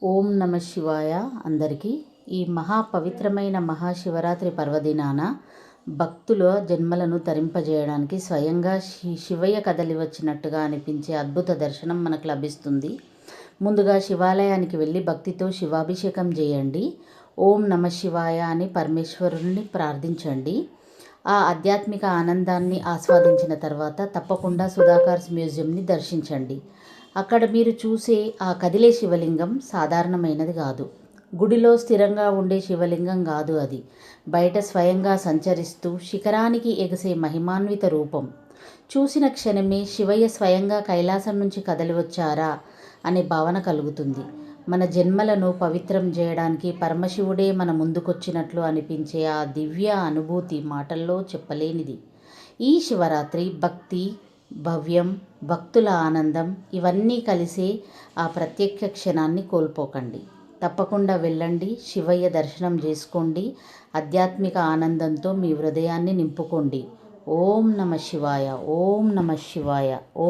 ఓం నమ శివాయ. అందరికీ ఈ పవిత్రమైన మహాశివరాత్రి పర్వదినాన భక్తుల జన్మలను తరింపజేయడానికి స్వయంగా శివయ్య కదలి వచ్చినట్టుగా అనిపించే అద్భుత దర్శనం మనకు లభిస్తుంది. ముందుగా శివాలయానికి వెళ్ళి భక్తితో శివాభిషేకం చేయండి. ఓం నమ శివాయ అని పరమేశ్వరుణ్ణి ప్రార్థించండి. ఆ ఆధ్యాత్మిక ఆనందాన్ని ఆస్వాదించిన తర్వాత తప్పకుండా సుధాకర్స్ మ్యూజియంని దర్శించండి. అక్కడ మీరు చూసే ఆ కదిలే శివలింగం సాధారణమైనది కాదు. గుడిలో స్థిరంగా ఉండే శివలింగం కాదు అది. బయట స్వయంగా సంచరిస్తూ శిఖరానికి ఎగసే మహిమాన్విత రూపం. చూసిన క్షణమే శివయ్య స్వయంగా కైలాసం నుంచి కదలి వచ్చారా అనే భావన కలుగుతుంది. మన జన్మలను పవిత్రం చేయడానికి పరమశివుడే మన ముందుకొచ్చినట్లు అనిపించే ఆ దివ్య అనుభూతి మాటల్లో చెప్పలేనిది. ఈ శివరాత్రి భక్తి, భవ్యం, భక్తుల ఆనందం ఇవన్నీ కలిసే ఆ ప్రత్యేక క్షణాన్ని కోల్పోకండి. తప్పకుండా వెళ్ళండి, శివయ్య దర్శనం చేసుకోండి, ఆధ్యాత్మిక ఆనందంతో మీ హృదయాన్ని నింపుకోండి. ఓం నమ శివాయ. ఓం నమ శివాయ. ఓం